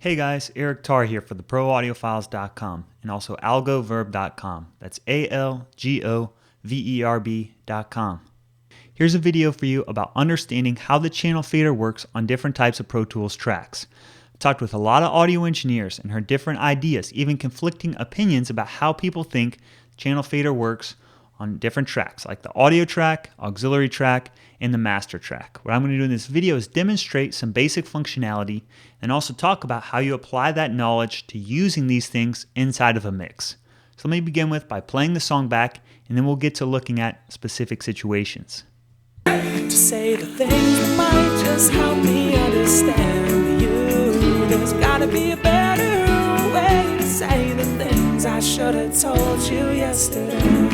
Hey guys, Eric Tarr here for the ProAudiofiles.com and also algoverb.com. That's ALGOVERB.com. Here's a video for you about understanding how the channel fader works on different types of Pro Tools tracks. I've talked with a lot of audio engineers and heard different ideas, even conflicting opinions about how people think channel fader works on different tracks, like the audio track, auxiliary track, and the master track. What I'm going to do in this video is demonstrate some basic functionality and also talk about how you apply that knowledge to using these things inside of a mix. So let me begin by playing the song back, and then we'll get to looking at specific situations. To say the things that might just help me understand you. There's gotta be a better way to say the things I should have told you yesterday.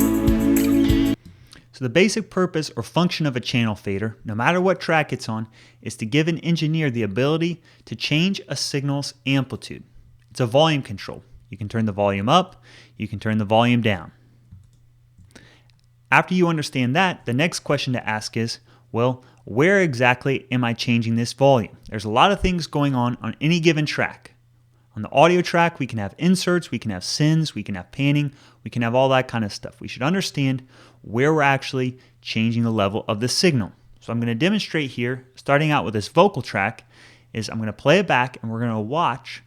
So the basic purpose or function of a channel fader, no matter what track it's on, is to give an engineer the ability to change a signal's amplitude. It's a volume control. You can turn the volume up, you can turn the volume down. After you understand that, the next question to ask is, well, where exactly am I changing this volume? There's a lot of things going on any given track. On the audio track, we can have inserts, we can have sends, we can have panning, we can have all that kind of stuff. We should understand where we're actually changing the level of the signal. So I'm going to demonstrate here, starting out with this vocal track, is I'm going to play it back and we're going to watch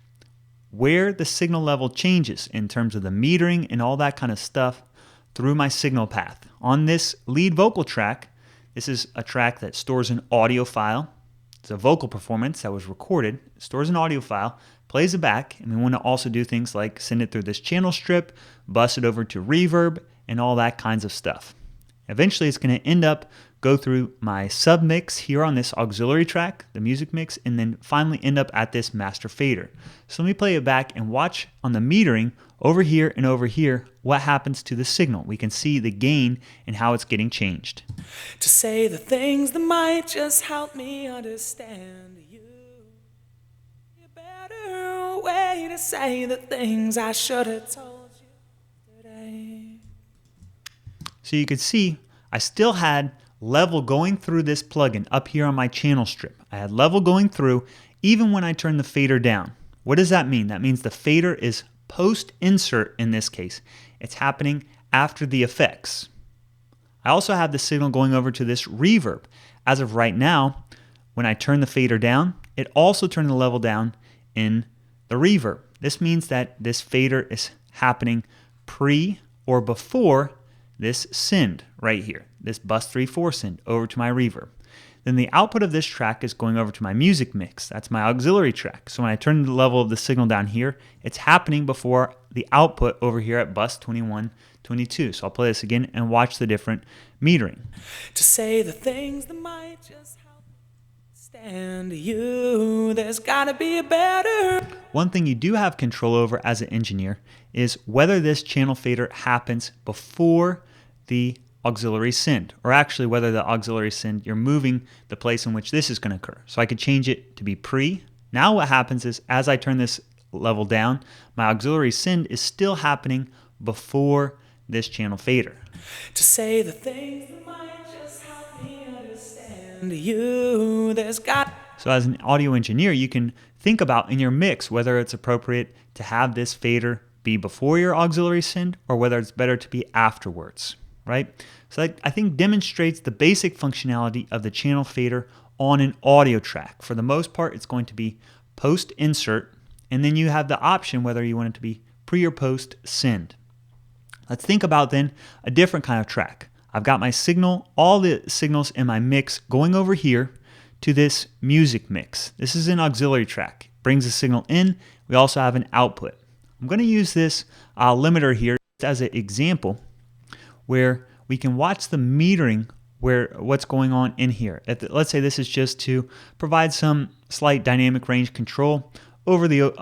where the signal level changes in terms of the metering and all that kind of stuff through my signal path. On this lead vocal track, this is a track that stores an audio file. It's a vocal performance that was recorded, stores an audio file, plays it back, and we want to also do things like send it through this channel strip, bus it over to reverb, and all that kinds of stuff. Eventually it's going to go through my submix here on this auxiliary track, the music mix, and then finally end up at this master fader. So let me play it back and watch on the metering over here and over here what happens to the signal. We can see the gain and how it's getting changed. To say the things that might just help me understand you. A better way to say the things I should have told you today. So you could see I still had level going through this plugin up here on my channel strip. I had level going through even when I turned the fader down. What does that mean? That means the fader is post-insert in this case. It's happening after the effects. I also have the signal going over to this reverb. As of right now, when I turn the fader down, it also turned the level down in the reverb. This means that this fader is happening pre or before this send right here, this bus 3/4 send over to my reverb. Then the output of this track is going over to my music mix. That's my auxiliary track. So when I turn the level of the signal down here, it's happening before the output over here at bus 21, 22. So I'll play this again and watch the different metering. To say the things that might just help stand you. There's gotta be a better. One thing you do have control over as an engineer is whether this channel fader happens before the auxiliary send, or actually whether the auxiliary send, you're moving the place in which this is going to occur. So I could change it to be pre. Now what happens is as I turn this level down, my auxiliary send is still happening before this channel fader. To say the things that might just help me understand you. So as an audio engineer, you can think about in your mix whether it's appropriate to have this fader be before your auxiliary send or whether it's better to be afterwards. Right? So that, I think, demonstrates the basic functionality of the channel fader on an audio track. For the most part, it's going to be post-insert, and then you have the option whether you want it to be pre or post-send. Let's think about then a different kind of track. I've got my signal, all the signals in my mix going over here to this music mix. This is an auxiliary track. It brings the signal in. We also have an output. I'm going to use this limiter here as an example where we can watch the metering what's going on in here. Let's say this is just to provide some slight dynamic range control over the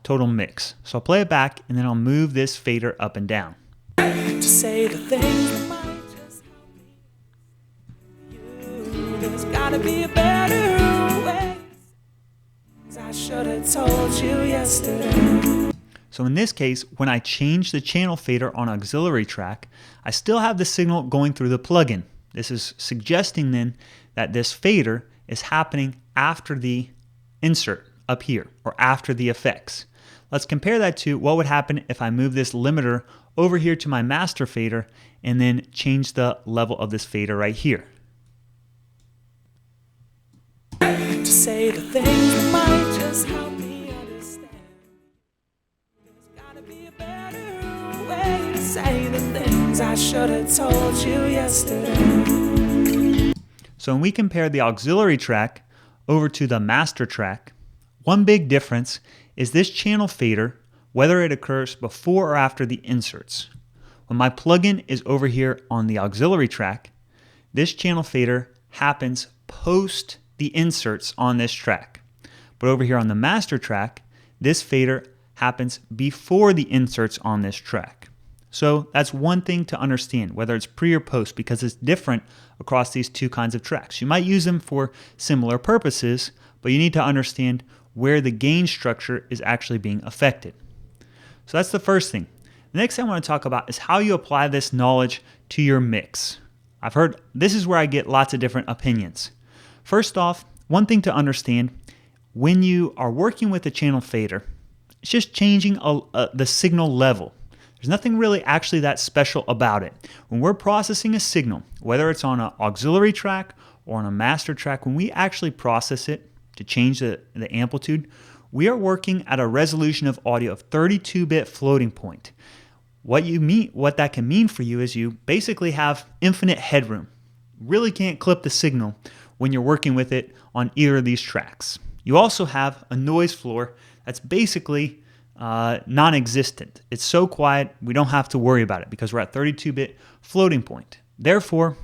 total mix. So I'll play it back and then I'll move this fader up and down. To say the things that might just help me. There's gotta be a better way. I should have told you yesterday. So in this case, when I change the channel fader on auxiliary track, I still have the signal going through the plugin. This is suggesting then that this fader is happening after the insert up here, or after the effects. Let's compare that to what would happen if I move this limiter over here to my master fader and then change the level of this fader right here. To say the things that might just help me understand. There's gotta be a better way to say the things I should have told you yesterday. So when we compare the auxiliary track over to the master track, one big difference is this channel fader, whether it occurs before or after the inserts. When my plugin is over here on the auxiliary track, this channel fader happens post the inserts on this track. But over here on the master track, this fader happens before the inserts on this track. So that's one thing to understand, whether it's pre or post, because it's different across these two kinds of tracks. You might use them for similar purposes, but you need to understand where the gain structure is actually being affected. So that's the first thing. The next thing I want to talk about is how you apply this knowledge to your mix. I've heard this is where I get lots of different opinions. First off, one thing to understand, when you are working with a channel fader, it's just changing the signal level. There's nothing really actually that special about it. When we're processing a signal, whether it's on an auxiliary track or on a master track, when we actually process it to change the amplitude, we are working at a resolution of audio of 32-bit floating point. What that can mean for you is you basically have infinite headroom. Really can't clip the signal when you're working with it on either of these tracks. You also have a noise floor that's basically non-existent. It's so quiet we don't have to worry about it because we're at 32-bit floating point. Therefore,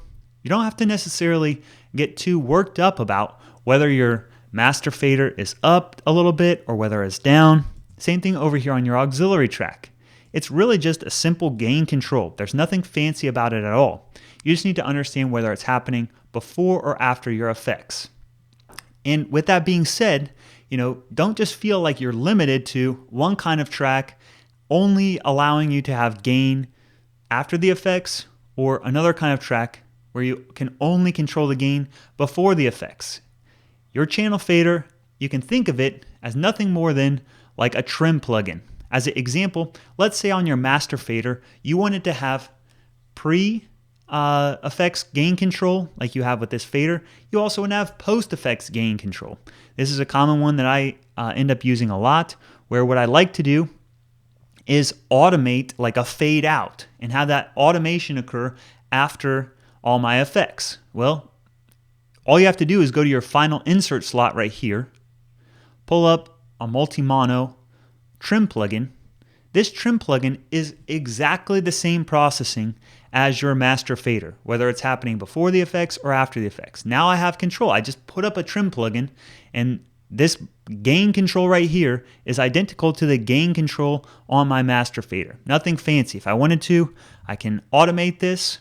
you don't have to necessarily get too worked up about whether your master fader is up a little bit or whether it's down. Same thing over here on your auxiliary track. It's really just a simple gain control. There's nothing fancy about it at all. You just need to understand whether it's happening before or after your effects. And with that being said, don't just feel like you're limited to one kind of track only allowing you to have gain after the effects, or another kind of track where you can only control the gain before the effects. Your channel fader, you can think of it as nothing more than like a trim plugin. As an example, let's say on your master fader, you wanted to have pre-effects gain control like you have with this fader. You also want to have post-effects gain control. This is a common one that I end up using a lot, where what I like to do is automate like a fade out and have that automation occur after all my effects. Well, all you have to do is go to your final insert slot right here, pull up a multi-mono trim plugin. This trim plugin is exactly the same processing as your master fader, whether it's happening before the effects or after the effects. Now I have control. I just put up a trim plugin, and this gain control right here is identical to the gain control on my master fader. Nothing fancy. If I wanted to, I can automate this,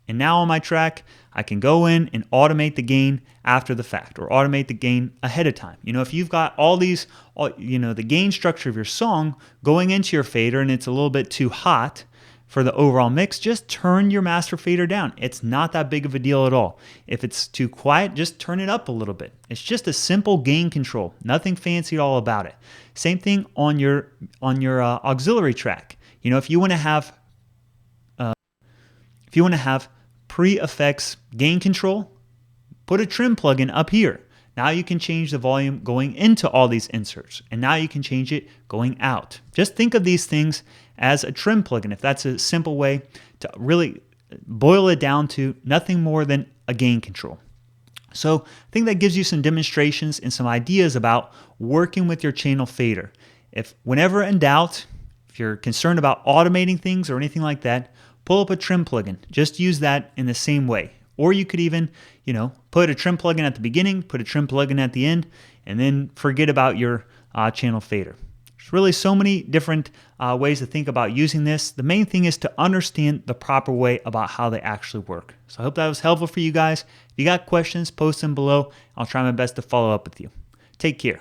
and now on my track, I can go in and automate the gain after the fact, or automate the gain ahead of time. If you've got all these, the gain structure of your song going into your fader and it's a little bit too hot for the overall mix, just turn your master fader down. It's not that big of a deal at all. If it's too quiet, just turn it up a little bit. It's just a simple gain control. Nothing fancy at all about it. Same thing on your auxiliary track. If you want to have pre-effects gain control, put a trim plugin up here. Now you can change the volume going into all these inserts, and now you can change it going out. Just think of these things as a trim plugin, if that's a simple way to really boil it down to nothing more than a gain control. So I think that gives you some demonstrations and some ideas about working with your channel fader. If whenever in doubt, if you're concerned about automating things or anything like that, pull up a trim plugin. Just use that in the same way. Or you could even, put a trim plugin at the beginning, put a trim plugin at the end, and then forget about your channel fader. There's really so many different ways to think about using this. The main thing is to understand the proper way about how they actually work. So I hope that was helpful for you guys. If you got questions, post them below. I'll try my best to follow up with you. Take care.